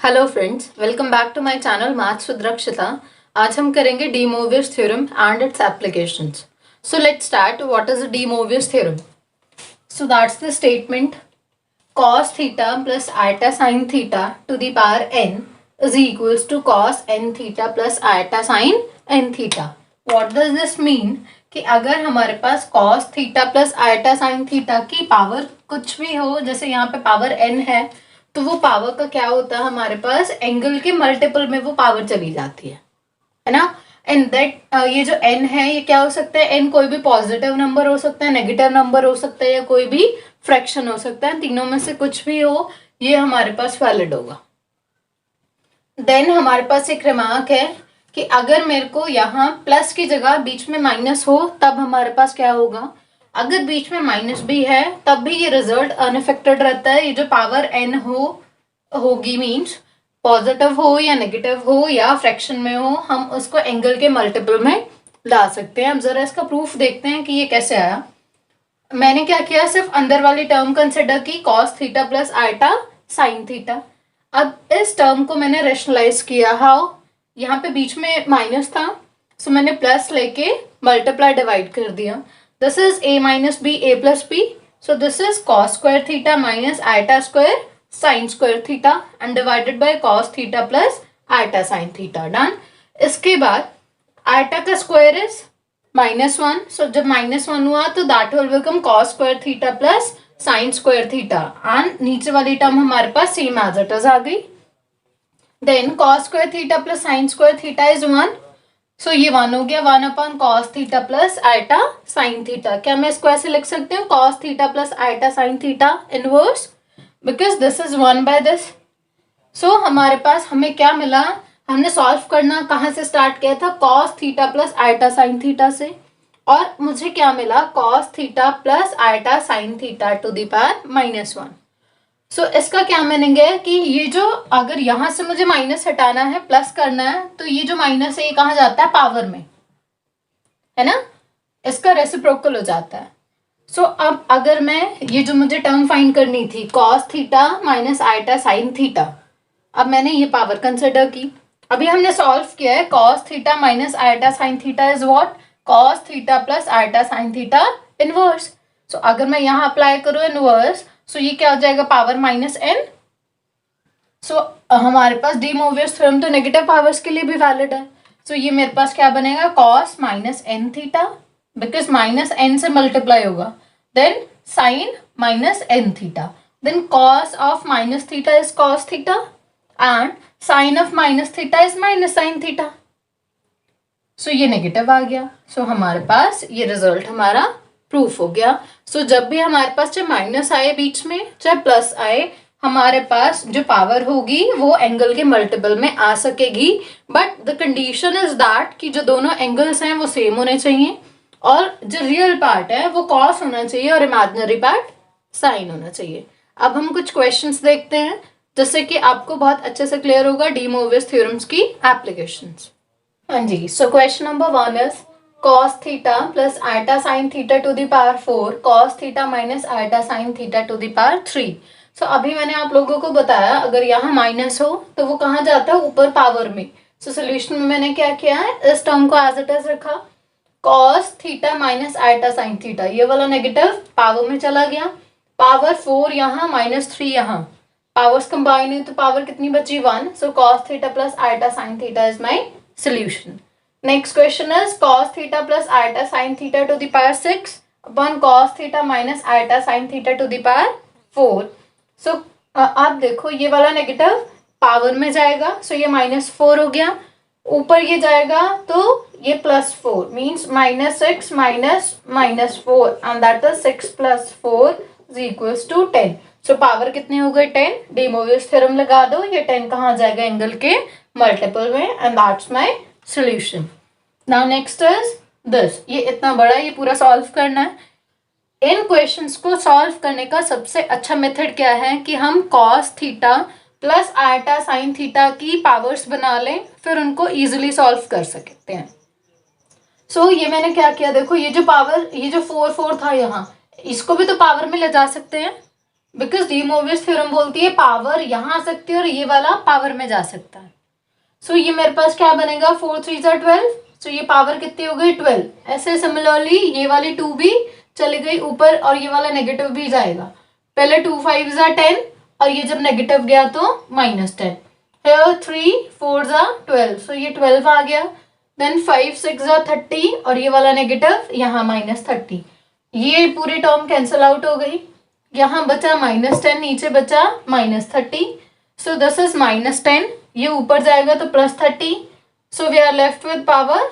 Hello friends, welcome back to my channel maths with Rakshita. आज हम करेंगे De Moivre's theorem and it's applications. So let's start. What is De Moivre's theorem? So that's the statement cos theta plus iota sin theta to the power n is equals to cos n theta plus iota sin n theta. What does this mean? कि अगर हमारे पास cos theta plus iota sin theta की power कुछ भी हो, जैसे यहाँ पे पावर n है, तो वो पावर का क्या होता है, हमारे पास एंगल के मल्टीपल में वो पावर चली जाती है ना। एंड दैट ये जो n है ये क्या हो सकता है, n कोई भी पॉजिटिव नंबर हो सकता है, नेगेटिव नंबर हो सकता है, या कोई भी फ्रैक्शन हो सकता है। तीनों में से कुछ भी हो, ये हमारे पास वैलिड होगा। देन हमारे पास एक रिमार्क है कि अगर मेरे को यहाँ प्लस की जगह बीच में माइनस हो, तब हमारे पास क्या होगा। अगर बीच में माइनस भी है तब भी ये रिजल्ट अनअफेक्टेड रहता है। ये जो पावर n होगी मीन्स पॉजिटिव हो या नेगेटिव हो या फ्रैक्शन में हो, हम उसको एंगल के मल्टीपल में ला सकते हैं। अब जरा इसका प्रूफ देखते हैं कि ये कैसे आया। मैंने क्या किया, सिर्फ अंदर वाली टर्म कंसिडर की, cos theta plus iota sine theta. अब इस टर्म को मैंने रेशनलाइज किया। हाउ? यहाँ पे बीच में माइनस था, सो मैंने प्लस लेके मल्टीप्लाई डिवाइड कर दिया। This is a minus b a plus b, so this is cos square theta minus iota square sine square theta and divided by cos theta plus iota sine theta. Done. इसके बाद iota का square is -1, सो जब -1 हुआ तो that will become cos square theta plus sine square theta, and नीचे वाली term हमारे पास सेम एज इट इज आ गई। Then cos square theta plus sine square theta is 1, so ये 1 हो गया, 1 upon cos theta plus iota sine theta. क्या मैं इसको ऐसे लिख सकती हूँ, cos theta plus iota sine theta inverse, because this is 1 by this. सो हमारे पास हमें क्या मिला, हमने सॉल्व करना कहाँ से स्टार्ट किया था, cos theta plus iota sine theta से, और मुझे क्या मिला, cos theta plus iota sine theta to the power -1। So इसका क्या मीनिंग है कि ये जो, अगर यहाँ से मुझे माइनस हटाना है प्लस करना है, तो ये जो माइनस है ये कहाँ जाता है, पावर में, है ना, इसका रेसिप्रोकल हो जाता है। सो अब अगर मैं ये जो मुझे टर्म फाइंड करनी थी, cos theta minus iota sine theta, अब मैंने ये पावर कंसिडर की। अभी हमने सॉल्व किया है, cos theta minus iota sine theta is what, cos theta plus iota sine theta inverse. So अगर मैं यहाँ अप्लाई करूँ इनवर्स, सो ये क्या हो जाएगा, पावर -n। सो हमारे पास डी मोवियस थ्योरम तो नेगेटिव पावर्स के लिए भी वैलिड है। सो ये मेरे पास क्या बनेगा, cos -n theta, because -n से मल्टीप्लाई होगा, then sine -n theta, then cos of minus theta is cos theta and sine of minus theta is minus sine theta. So ये नेगेटिव आ गया। सो हमारे पास ये रिजल्ट हमारा प्रूफ हो गया। सो जब भी हमारे पास चाहे माइनस आए बीच में चाहे प्लस आए, हमारे पास जो पावर होगी वो एंगल के मल्टीपल में आ सकेगी, but the condition is that कि जो दोनों एंगल्स हैं वो सेम होने चाहिए, और जो रियल पार्ट है वो कॉस होना चाहिए और इमेजिनरी पार्ट साइन होना चाहिए। अब हम कुछ क्वेश्चंस देखते हैं जिससे कि आपको बहुत अच्छे से क्लियर होगा डी मोवियस थ्योरम्स की एप्लीकेशंस। हाँ जी, so question number 1 is cos theta plus iota sine theta to the power 4 cos theta minus iota sine theta to the power 3। So अभी मैंने आप लोगों को बताया अगर यहाँ माइनस हो तो वो कहाँ जाता है, ऊपर पावर में। सो सोल्यूशन में मैंने क्या किया है, इस टर्म को एज इट इज रखा, cos theta minus iota sine theta, ये वाला नेगेटिव पावर में चला गया, पावर 4 यहाँ -3 यहाँ, पावर्स कंबाइन है तो पावर कितनी बची, 1। So cos theta plus iota sine theta is my solution. Next question is cos theta plus iota sin theta to the power 6 upon cos theta minus iota sin theta to the power 4. So आप देखो ये वाला negative power में जाएगा, सो ये -4 हो गया, ऊपर ये जाएगा तो ये +4 means -6 minus -4 and that is 6 + 4 is equals to 10। So power कितनी हो गई, 10। डी मोवियस थ्योरम लगा दो, ये 10 कहाँ जाएगा, एंगल के मल्टीपल में, and that's my solution. Now next is this, ये इतना बड़ा, ये पूरा सॉल्व करना है। इन क्वेश्चंस को सॉल्व करने का सबसे अच्छा मेथड क्या है कि हम cos theta plus iota sine theta की पावर्स बना लें, फिर उनको इजीली सॉल्व कर सकते हैं। सो ये मैंने क्या किया, देखो ये जो पावर, ये जो 4 4 था यहाँ, इसको भी तो पावर में ले जा सकते हैं, बिकॉज डी मोवियस थ्योरम बोलती है पावर यहाँ आ सकती है और ये वाला पावर में जा सकता है। सो ये मेरे पास क्या बनेगा, 4 3 12। सो ये पावर कितनी हो गई, 12। ऐसे सिमिलरली ये वाली 2 भी चली गई ऊपर और ये वाला नेगेटिव भी जाएगा। पहले 2 5 10 और ये जब नेगेटिव गया तो -10। here 3 4 12, सो ये 12 आ गया। देन 5 6 30 और ये वाला नेगेटिव यहाँ -30। ये पूरी टर्म कैंसिल आउट हो गई। यहाँ बचा -10, नीचे बचा -30। सो दिस इज -10, ये ऊपर जाएगा तो +30। So we are left with power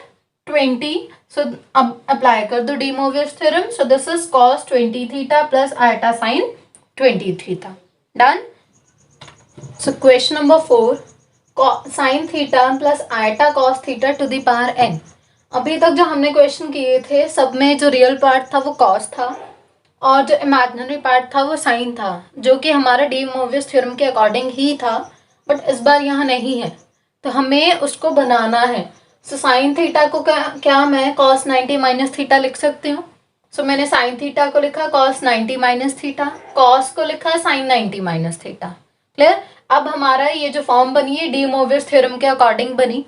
20। So अब अप्लाई कर दो De Moivre's theorem. So this is cos 20 theta plus iota sine 20 theta. Done. So question number 4, sine theta plus iota cos theta to the power n। अभी तक जो हमने question किए थे सब में जो रियल पार्ट था वो कॉस था और जो इमेजिनरी पार्ट था वो साइन था, जो कि हमारा डी मोवियस थ्योरम के अकॉर्डिंग ही था, बट इस बार यहाँ नहीं है तो हमें उसको बनाना है। सो साइन थीटा को क्या मैं cos 90 माइनस थीटा लिख सकती हूँ। सो मैंने साइन थीटा को लिखा cos 90 माइनस थीटा, कॉस को लिखा साइन 90 माइनस थीटा। क्लियर। अब हमारा ये जो फॉर्म बनी है डी मोवियस थ्योरम के अकॉर्डिंग बनी।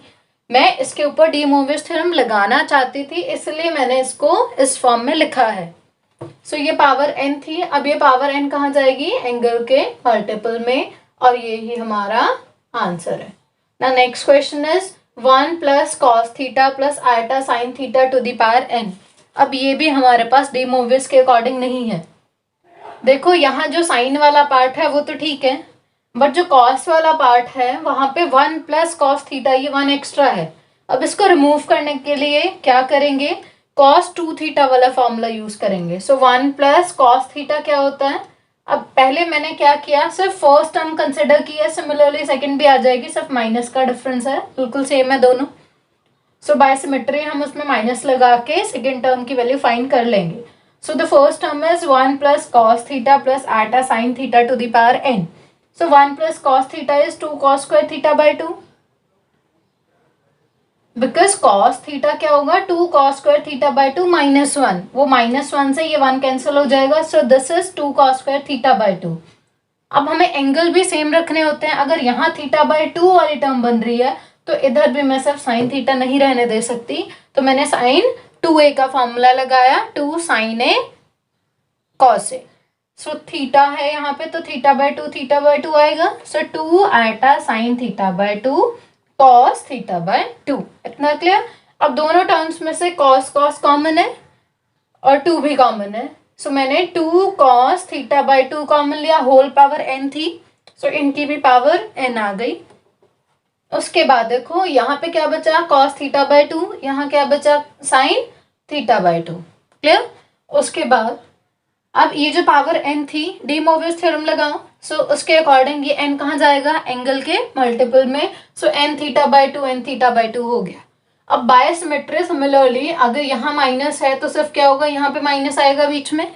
मैं इसके ऊपर डी मोवियस थ्योरम लगाना चाहती थी इसलिए मैंने इसको इस फॉर्म में लिखा है। सो ये पावर n थी, अब ये पावर n कहाँ जाएगी, एंगल के मल्टीपल में, और ये ही हमारा आंसर है ना। Next question is 1 plus cos theta plus iota sine theta to the power n। अब ये भी हमारे पास डी मोवियस के अकॉर्डिंग नहीं है। देखो यहाँ जो साइन वाला पार्ट है वो तो ठीक है, बट जो कॉस वाला पार्ट है वहां पे 1 प्लस कॉस थीटा, ये 1 एक्स्ट्रा है। अब इसको रिमूव करने के लिए क्या करेंगे, cos 2 थीटा वाला फॉर्मूला यूज करेंगे। सो 1 प्लस कॉस थीटा क्या होता है। अब पहले मैंने क्या किया, सिर्फ फर्स्ट टर्म कंसिडर किया, सिमिलरली सेकंड भी आ जाएगी, सिर्फ माइनस का डिफरेंस है, बिल्कुल सेम है दोनों। सो बाय सिमेट्री हम उसमें माइनस लगा के सेकेंड टर्म की वैल्यू फाइंड कर लेंगे। So the first term is 1 plus cos theta plus iota sine theta to the power n। So 1 plus cos theta is 2 cos square theta by 2, because cos theta क्या होगा, 2 cos square theta by 2 -1, वो -1 से ये 1 cancel हो जाएगा। सो this is 2 cos square theta by 2। अब हमें angle भी सेम रखने होते हैं। अगर यहाँ थीटा बाय 2 वाली टर्म बन रही है तो इधर भी मैं सिर्फ साइन थीटा नहीं रहने दे सकती, तो मैंने साइन 2a का फॉर्मूला लगाया, 2 sin a cos a। So theta है यहाँ पे तो थीटा बाय 2 आएगा। सो 2 iota sine theta by 2 cos theta by 2। इतना क्लियर। अब दोनों टर्म्स में से cos कॉमन है और 2 भी कॉमन है। सो मैंने 2 cos थीटा बाय 2 कॉमन लिया, होल पावर n थी, सो इनकी भी पावर n आ गई। उसके बाद देखो यहाँ पे क्या बचा, cos थीटा बाय 2, यहाँ क्या बचा, साइन थीटा बाय 2। क्लियर। उसके बाद अब ये जो पावर n थी, डी मोवियस थ्योरम लगाओ। सो उसके अकॉर्डिंग ये n कहाँ जाएगा, एंगल के मल्टीपल में। सो n थीटा बाय 2 हो गया। अब बाय सिमेट्री सिमिलरली अगर यहाँ माइनस है तो सिर्फ क्या होगा, यहाँ पे माइनस आएगा बीच में।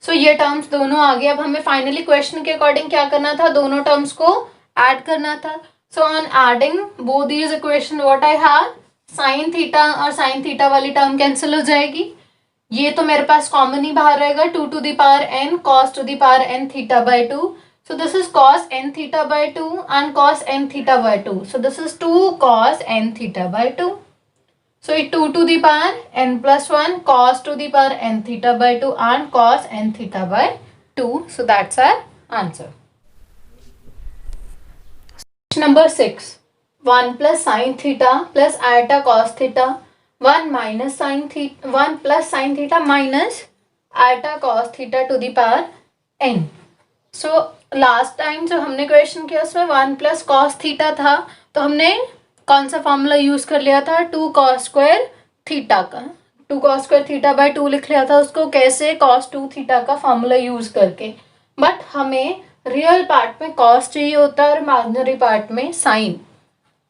सो ये टर्म्स दोनों आ गए। अब हमें फाइनली क्वेश्चन के अकॉर्डिंग क्या करना था, दोनों टर्म्स को ऐड करना था। So on adding both these equation what I have, sine theta और साइन थीटा वाली टर्म कैंसिल हो जाएगी। ये तो मेरे पास कॉमन ही बाहर रहेगा, 2 to the power n cos to the power n theta by 2। So this is cos n theta by 2 and cos n theta by 2। So this is 2 cos n theta by 2। So 2 to the power n plus 1 cos to the power n theta by 2 and cos n theta by 2। So that's our answer. Number 6, 1 plus sign theta plus eta cos theta 1 minus sine theta 1 plus sine theta minus eta cos theta to the power n। So last time जो हमने question किया उसमें 1 plus cos theta था, तो हमने कौन सा formula use कर लिया था, 2 cos स्क्वायर थीटा का, 2 cos स्क्वायर थीटा बाय 2 लिख लिया था उसको, कैसे, cos 2 थीटा का फॉर्मूला यूज करके। बट हमें रियल पार्ट में cos चाहिए होता है और इमेजिनरी पार्ट में साइन।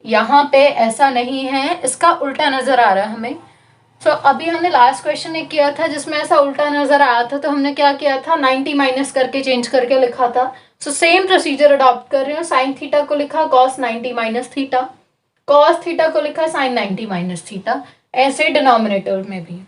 यहाँ पे ऐसा नहीं है, इसका उल्टा नजर आ रहा है हमें। सो अभी हमने लास्ट क्वेश्चन एक किया था जिसमें ऐसा उल्टा नजर आया था, तो हमने क्या किया था, 90 माइनस करके चेंज करके लिखा था। सो सेम प्रोसीजर अडॉप्ट कर रहे हो, साइन थीटा को लिखा cos 90 minus theta, cos theta को लिखा साइन 90 माइनस थीटा, ऐसे डिनोमिनेटर में भी।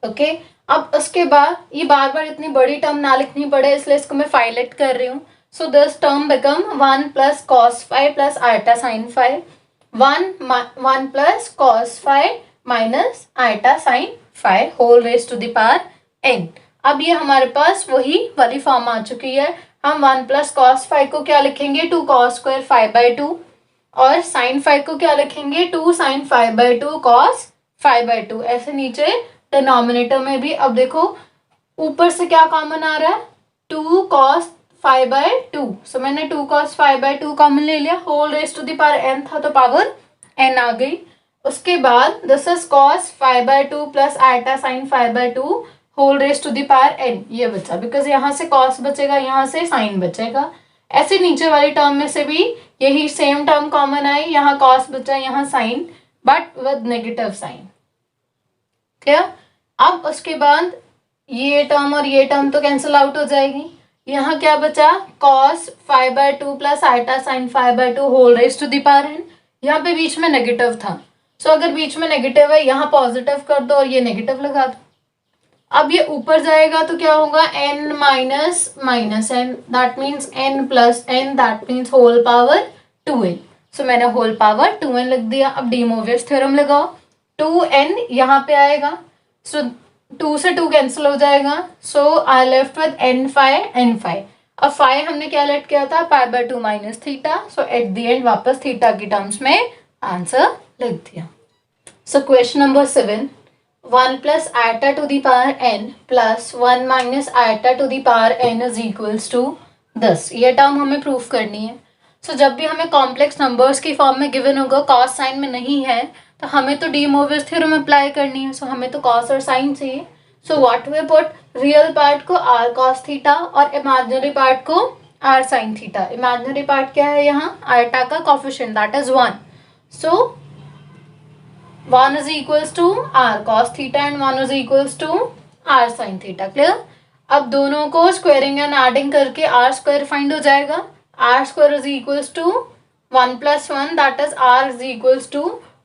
ओके अब उसके बाद ये बार बार इतनी बड़ी टर्म ना लिखनी पड़े, इसलिए इसको मैं फाइलेट कर रही हूँ. So this term become 1 plus cos five plus iota sine five, 1 plus cos five minus iota sine five whole raise to the power n. अब ये हमारे पास वही वाली फॉर्म आ चुकी है. हम 1 प्लस कॉस फाइव को क्या लिखेंगे, 2 कॉस स्क्वायर 5/2, और साइन फाइव को क्या लिखेंगे, 2 साइन 5/2 कॉस 5/2. ऐसे नीचे डिनोमिनेटर में भी. अब देखो ऊपर से क्या कॉमन आ रहा है, 2 कॉस 5/2. सो मैंने 2 कॉस 5/2 कॉमन ले लिया. Whole raise to the power n था तो पावर एन आ गई. उसके बाद this is cos 5/2 plus iota sine 5/2 whole raise to the power n. ये बचा बिकॉज यहाँ से कॉस बचेगा, यहाँ से साइन बचेगा. ऐसे नीचे वाली टर्म में से भी यही सेम टर्म कॉमन आई, यहाँ कॉस बचा, यहाँ sine, but with negative sine. Clear. अब उसके बाद ये टर्म और ये टर्म तो कैंसिल आउट हो जाएगी. यहाँ क्या बचा, cos 5/2 plus iota sine 5/2 whole raise to the power n. यहाँ पे बीच में नेगेटिव था. सो अगर बीच में नेगेटिव है, यहाँ पॉजिटिव कर दो और ये नेगेटिव लगा दो. अब ये ऊपर जाएगा तो क्या होगा, n minus minus n, that means n plus n, that means whole power 2n. So मैंने होल पावर 2n लिख दिया. अब डी मोवियस थ्योरम लगाओ. 2n यहाँ पे आएगा, सो 2 से 2 कैंसिल हो जाएगा. So I left with n5. अब फाइव हमने क्या लेट किया था, π/2 minus theta. So at the end वापस थीटा की टर्म्स में आंसर लिख दिया. So question number 7, 1 plus iota to the power n plus 1 minus iota to the power n is equals to this. ये टर्म हमें proof करनी है. सो जब भी हमें कॉम्प्लेक्स नंबर्स की फॉर्म में गिवन होगा, कॉस साइन में नहीं है, तो हमें तो डी मोवियस थ्योरम अप्लाई करनी है. सो हमें तो कॉस और साइन चाहिए. So what we put, real part को आर कॉस थीटा और इमेजिनरी पार्ट को r sine theta. Imaginary part क्या है, यहाँ आयटा का coefficient that is 1. So 1 is equals to r cos theta and 1 is equals to r sin theta. क्लियर. अब दोनों को स्क्वायरिंग एंड एडिंग करके r स्क्वायर फाइंड हो जाएगा. r square is equals to 1 + 1 that is r is equals to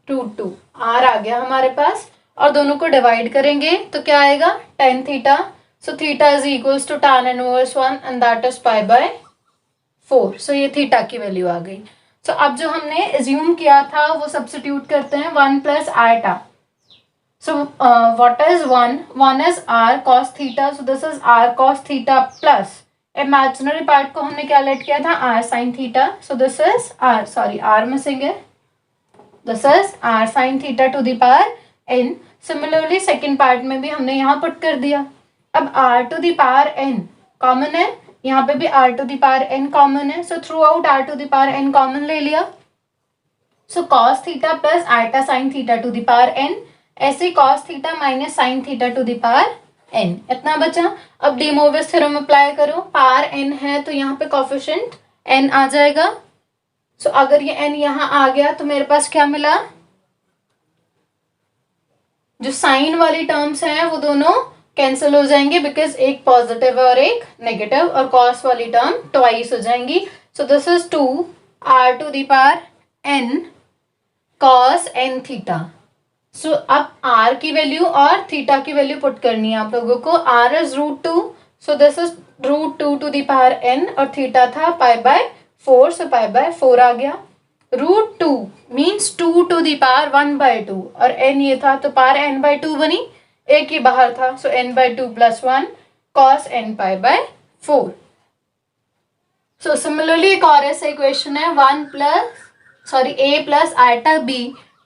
√2. r आ गया हमारे पास. और दोनों को डिवाइड करेंगे तो क्या आएगा, tan theta. So theta is equals to tan inverse 1 and that is π/4. So ये थीटा की वैल्यू आ गई. सो अब जो हमने एज्यूम किया था वो सब्स्टिट्यूट करते हैं. 1 plus iota. So what is 1 is r cos theta. So this is r cos theta plus imaginary part को हमने क्या लेट किया था, r sin theta. So this is r missing है. This is r sin theta to the power n. Similarly second part में भी हमने यहाँ पुट कर दिया. अब r to the power n common है, यहाँ पे भी r to the power n common है. So throughout r to the power n common ले लिया. So cos theta plus iota sine theta to the power n. ऐसे cos theta minus sine theta to the power n. इतना बचा. अब de Moivre's theorem apply करो. Power n है तो यहाँ पे कोफिशिएंट n आ जाएगा. सो अगर ये n यहाँ आ गया तो मेरे पास क्या मिला, जो साइन वाली टर्म्स हैं वो दोनों कैंसिल हो जाएंगे बिकॉज एक पॉजिटिव और एक नेगेटिव, और कॉस वाली टर्म ट्वाइस हो जाएंगी. So this is 2 r to the power n cos n theta. So अब r की वैल्यू और थीटा की वैल्यू पुट करनी है आप लोगों को. r is √2. So this is √2 to the power n और थीटा था π/4. सो π/4 आ गया. √2 मीन्स 2 टू द पावर 1/2 और n ये था तो पावर n/2 बनी. एक ही बाहर था. So n/2 + 1 cos n π/4. So similarly एक और ऐसा इक्वेशन है, a plus iota b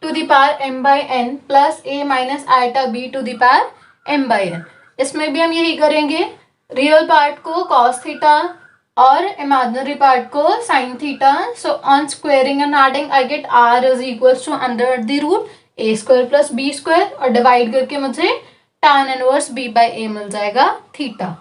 to the power m/n plus a minus iota b to the power m/n. इसमें भी हम यही करेंगे. रियल पार्ट को cos थीटा और इमेजिनरी पार्ट को sin theta. So on squaring and adding I get r is equals to under the root a² + b² और divide करके मुझे tan इनवर्स b/a मिल जाएगा थीटा.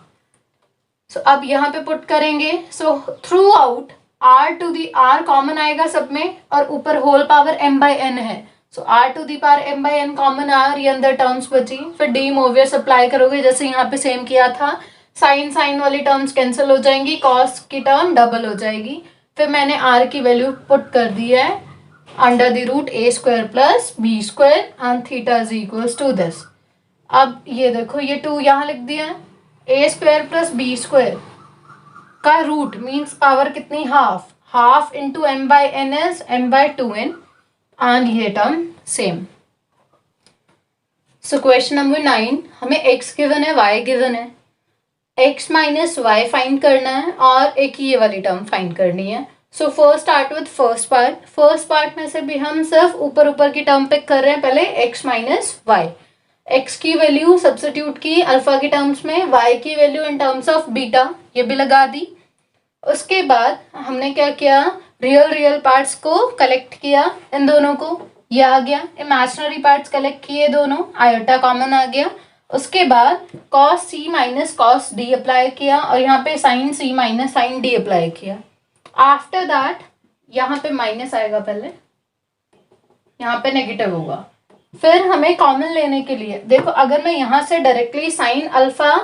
सो अब यहाँ पे पुट करेंगे. So throughout r common आएगा सब में और ऊपर होल पावर m/n है. So r to the power m/n common आया और ये अंदर टर्म्स बची. फिर डी मोवियस अप्लाई करोगे जैसे यहाँ पे सेम किया था. साइन वाली टर्म्स कैंसिल हो जाएंगी, कॉस की टर्म डबल हो जाएगी. फिर मैंने r की वैल्यू पुट कर दी है under the root a² + b² and theta is equals to this. अब ये देखो, ये 2 यहाँ लिख दिया है, a square plus b square का रूट मीन्स पावर कितनी, half, half into m by n is m by 2n, and ये term same. So question number 9, हमें x गिवन है, y गिवन है, x माइनस वाई फाइंड करना है और एक ये वाली टर्म फाइंड करनी है। So first start with first part में से भी हम सिर्फ ऊपर ऊपर की टर्म पिक कर रहे हैं। पहले x माइनस वाई, x की वैल्यू सब्स्टिट्यूट की अल्फा की टर्म्स में, y की value in terms of beta, ये भी लगा दी। उसके बाद हमने क्या किया, रियल पार्ट्स को कलेक्ट किया, इन दोनों को, ये आ गया। इमेजिनरी पार्ट्स कलेक्ट किए दोनों, आयोटा कॉमन आ गया। उसके बाद cos c minus cos d apply किया और यहाँ पे sin c minus sin d apply किया। आफ्टर दैट यहाँ पे माइनस आएगा, पहले यहाँ पे नेगेटिव होगा। फिर हमें कॉमन लेने के लिए देखो, अगर मैं यहाँ से directly sine alpha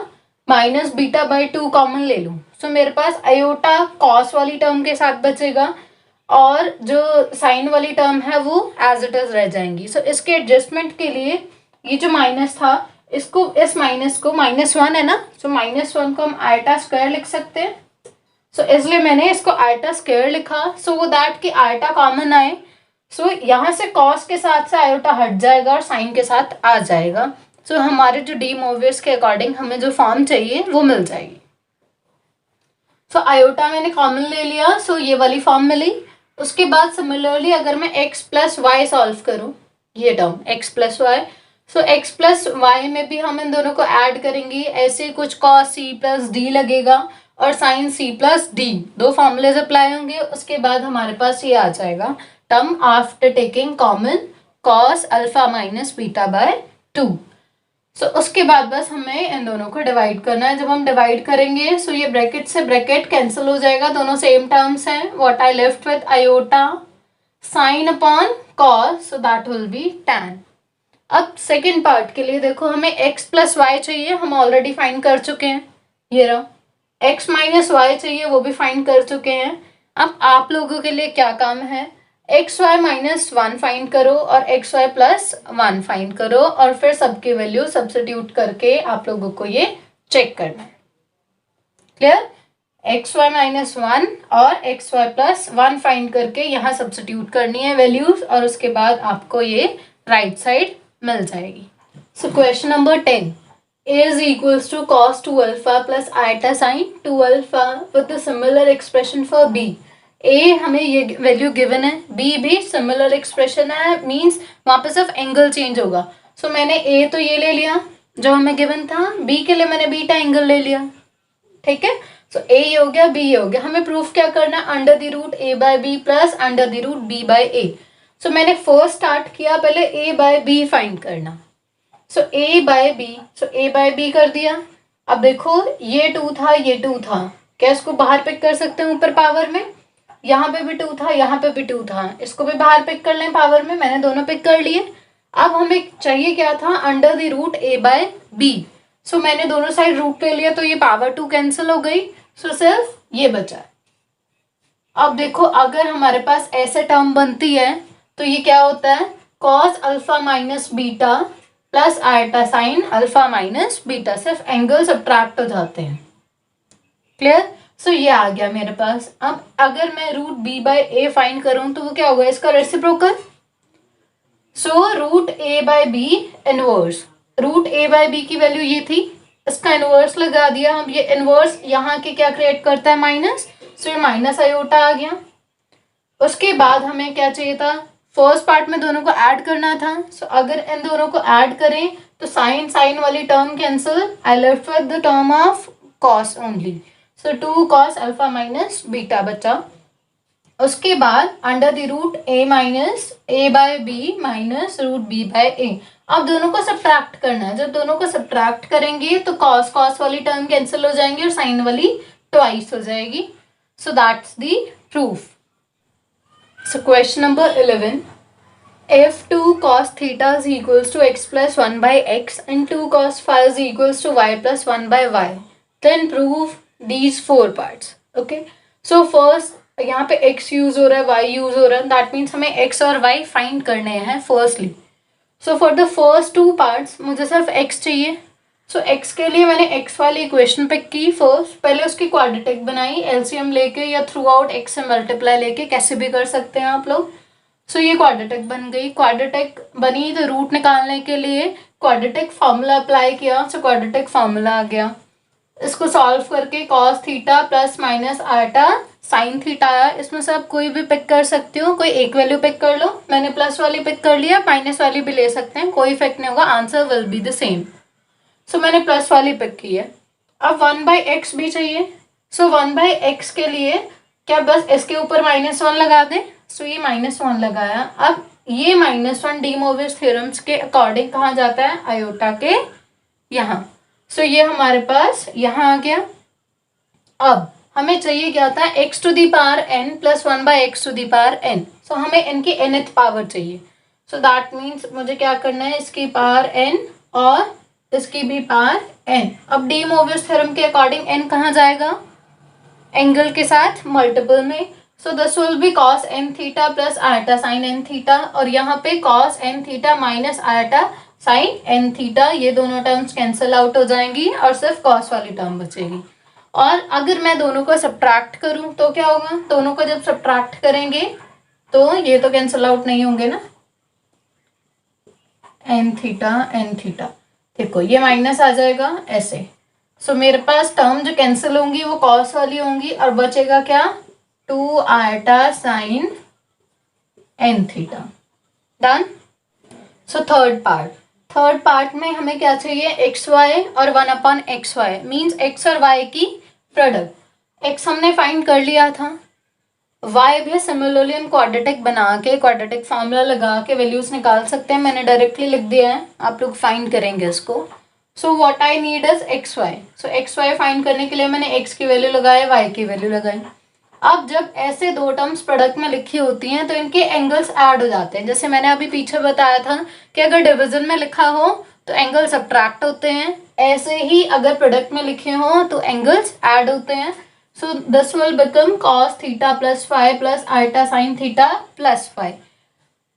minus beta by 2 common ले लूँ, तो मेरे पास आयोटा कॉस वाली टर्म के साथ बचेगा और जो साइन वाली टर्म है वो एज इट इज रह जाएंगी। सो इसके एडजस्टमेंट के लिए ये जो माइनस था, इसको, इस माइनस को, -1 है ना, सो -1 को हम आयटा स्क्वायर लिख सकते हैं। सो इसलिए मैंने इसको आयटा स्क्वायर लिखा, सो दैट कि आयटा कॉमन आए। सो यहाँ से कॉस के साथ से आयोटा हट जाएगा और साइन के साथ आ जाएगा। सो हमारे जो डी मोवियस के अकॉर्डिंग हमें जो फॉर्म चाहिए वो मिल जाएगी। सो आयोटा मैंने कॉमन ले लिया, सो ये वाली फॉर्म मिली। उसके बाद सिमिलरली अगर मैं x प्लस वाई सॉल्व करूँ, ये टर्म x प्लस वाई, सो x प्लस वाई में भी हम इन दोनों को ऐड करेंगे, ऐसे कुछ cos c प्लस डी लगेगा और sin c प्लस डी, दो फॉर्मूलेज अप्लाई होंगे। उसके बाद हमारे पास ये आ जाएगा term after taking common cos alpha minus beta by 2। सो उसके बाद बस हमें इन दोनों को डिवाइड करना है। जब हम डिवाइड करेंगे सो ये ब्रैकेट से ब्रैकेट कैंसिल हो जाएगा, दोनों सेम टर्म्स हैं। What I left with iota sine upon cos, so that will be tan। अब सेकेंड पार्ट के लिए देखो, हमें x प्लस वाई चाहिए, हम ऑलरेडी फाइंड कर चुके हैं, ये रहा। x माइनस वाई चाहिए, वो भी फाइंड कर चुके हैं। अब आप लोगों के लिए क्या काम है, एक्स वाई माइनस 1 फाइंड करो और एक्स वाई प्लस 1 फाइंड करो और फिर सबकी वैल्यू सब्स्टिट्यूट करके आप लोगों को ये चेक करना है। क्लियर? एक्स वाई माइनस 1 और एक्स वाई प्लस 1 फाइंड करके यहाँ सब्स्टिट्यूट करनी है वैल्यूज और उसके बाद आपको ये राइट साइड मिल जाएगी। सो question number 10, a is equals to cos 2 alpha plus iota sin 2 alpha with a similar expression for b। a हमें ये वैल्यू गिवन है, b भी सिमिलर एक्सप्रेशन है, मीन्स वहाँ पे सिर्फ एंगल चेंज होगा। सो मैंने a तो ये ले लिया जो हमें गिवन था, b के लिए मैंने बीटा एंगल ले लिया, ठीक है। सो a ये हो गया, b ये हो गया। हमें प्रूफ क्या करना है, under the root a by b plus under the root b by a। So मैंने फर्स्ट स्टार्ट किया, पहले a बाय b फाइंड करना। So a by b, so a by b कर दिया। अब देखो ये 2 था, ये 2 था, क्या इसको बाहर पिक कर सकते हैं ऊपर पावर में? यहाँ पे भी 2 था, यहाँ पे भी 2 था, इसको भी बाहर पिक कर लें पावर में, मैंने दोनों पिक कर लिए। अब हमें चाहिए क्या था, under the root a by b। So मैंने दोनों साइड रूट ले लिया तो ये पावर 2 कैंसिल हो गई, सो सिर्फ ये बचा। अब देखो अगर हमारे पास ऐसे टर्म बनती है तो ये क्या होता है, cos alpha minus beta plus iota sine alpha minus beta, सिर्फ एंगल सब्ट्रैक्ट हो जाते हैं। क्लियर? सो ये आ गया मेरे पास। अब अगर मैं रूट बी बाय ए फाइंड करूं तो वो क्या होगा, इसका रेसिप्रोकल। सो रूट ए बाय बी इनवर्स, रूट ए बाय बी की वैल्यू ये थी, इसका इनवर्स लगा दिया हम। ये इनवर्स यहाँ के क्या क्रिएट करता है, माइनस, सो ये माइनस आयोटा आ गया। उसके बाद हमें क्या चाहिए था, फर्स्ट पार्ट में दोनों को ऐड करना था। सो अगर इन दोनों को ऐड करें तो साइन साइन वाली term cancel, I left with the term of cos only. So 2 cos alpha minus beta बचा। उसके बाद under the root a minus a by b minus root b by a। अब दोनों को subtract करना है, जब दोनों को सब्ट्रैक्ट करेंगे तो cos वाली टर्म कैंसिल हो जाएंगी और साइन वाली ट्वाइस हो जाएगी। सो that's the proof. So question number 11, if 2 cos theta is equals to x plus 1 by x and 2 cos phi is equals to y plus 1 by y, then prove these 4 parts। okay, so first यहाँ पे x use हो रहा है, y use हो रहा है, that means हमें x और y फाइंड करने हैं firstly. So for the first two parts मुझे सिर्फ x चाहिए। सो x के लिए मैंने x वाली इक्वेशन पिक की फर्स्ट, पहले उसकी क्वाड्रेटिक बनाई एलसीएम लेके या थ्रू आउट x से मल्टीप्लाई लेके, कैसे भी कर सकते हैं आप लोग। सो ये क्वाड्रेटिक बन गई। क्वाड्रेटिक बनी तो रूट निकालने के लिए क्वाड्रेटिक फार्मूला अप्लाई किया, सो क्वाड्रेटिक फार्मूला आ गया। इसको सॉल्व करके कॉस थीटा प्लस माइनस आटा साइन थीटा आया। इसमें से आप कोई भी पिक कर सकते हो, कोई एक वैल्यू पिक कर लो। मैंने प्लस वाली पिक कर लिया, माइनस वाली भी ले सकते हैं, कोई इफेक्ट नहीं होगा, answer will be the same. So मैंने प्लस वाली पिक की है। अब 1/x भी चाहिए। सो 1/x के लिए क्या बस इसके ऊपर -1 लगा दें। सो ये -1 लगाया। अब ये -1 डी मोविस थ्योरम्स के अकॉर्डिंग कहाँ जाता है, आयोटा के यहाँ। सो ये हमारे पास यहाँ आ गया। अब हमें चाहिए क्या था, x to the power n plus 1/x to the power n। So हमें n की nth पावर चाहिए। सो दैट मीन्स मुझे क्या करना है, इसकी पावर n और इसकी भी पावर n। अब डी मोविस थ्योरम के अकॉर्डिंग n कहाँ जाएगा, एंगल के साथ मल्टीपल में। So this will be cos n theta plus iota sine n theta, और यहाँ पे cos n theta minus iota sine n theta. ये दोनों टर्म्स कैंसिल आउट हो जाएंगी और सिर्फ cos वाली टर्म बचेगी। और अगर मैं दोनों को सब्ट्रैक्ट करूं तो क्या होगा, दोनों को जब सब्ट्रैक्ट करेंगे तो ये तो कैंसिल आउट नहीं होंगे ना, n थीटा। देखो ये माइनस आ जाएगा ऐसे। सो मेरे पास टर्म जो कैंसिल होंगी वो कॉस वाली होंगी और बचेगा क्या, 2 iota sine n theta. Done. So third part में हमें क्या चाहिए, एक्स वाई और 1/xy मीन्स x और y की प्रोडक्ट। x हमने फाइंड कर लिया था, y भी सिमिलरली हम क्वाड्रेटिक बना के क्वाड्रेटिक फार्मूला लगा के वैल्यूज निकाल सकते हैं। मैंने डायरेक्टली लिख दिया है, आप लोग फाइंड करेंगे इसको। So what I need is x y. So x y find करने के लिए मैंने x की वैल्यू लगाई, y की वैल्यू लगाई। अब जब ऐसे दो टर्म्स प्रोडक्ट में लिखी होती हैं तो इनके एंगल्स ऐड हो जाते हैं। जैसे मैंने अभी पीछे बताया था कि अगर डिवीजन में लिखा हो तो एंगल सब्ट्रैक्ट होते हैं, ऐसे ही अगर प्रोडक्ट में लिखे हो तो एंगल्स ऐड होते हैं। सो this will become cos theta plus five plus iota sine theta plus five.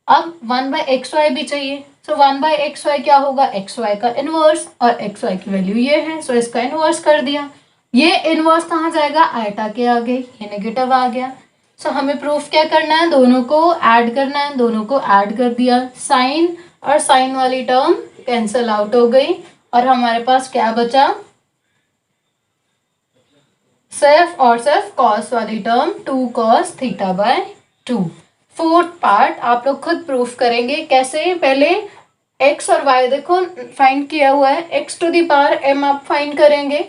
अब 1/xy भी चाहिए। सो 1/xy क्या होगा, xy का इनवर्स, और xy की वैल्यू ये है, सो इसका इनवर्स कर दिया। ये इनवर्स कहाँ जाएगा, आयटा के आगे, ये नेगेटिव आ गया। सो हमें प्रूफ क्या करना है, दोनों को ऐड करना है, दोनों को ऐड कर दिया। साइन और साइन वाली टर्म कैंसिल आउट हो गई और हमारे पास क्या बचा, सिर्फ और सिर्फ कॉस वाली टर्म 2 cos θ/2। फोर्थ पार्ट आप लोग खुद प्रूफ करेंगे कैसे। पहले x और y देखो फाइंड किया हुआ है, x to the power m आप फाइंड करेंगे,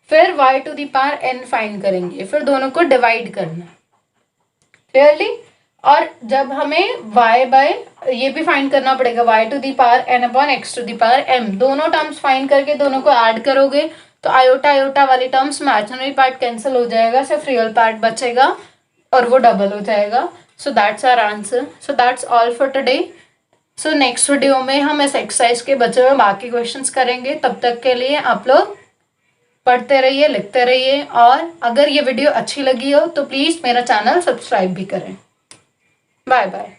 फिर y to the power n find करेंगे, फिर दोनों को डिवाइड करना क्लियरली। और जब हमें y बाय ये भी फाइंड करना पड़ेगा, y to the power n/x to the power m, दोनों टर्म्स फाइंड करके दोनों को ऐड करोगे तो आयोटा वाली टर्म्स इमेजिनरी पार्ट कैंसिल हो जाएगा, सिर्फ रियल पार्ट बचेगा और वो डबल हो जाएगा। So that's our answer. So that's all for today. So next video में हम इस एक्सरसाइज के बचे हुए बाकी क्वेश्चंस करेंगे। तब तक के लिए आप लोग पढ़ते रहिए, लिखते रहिए, और अगर ये वीडियो अच्छी लगी हो तो प्लीज़ मेरा चैनल सब्सक्राइब भी करें। Bye bye.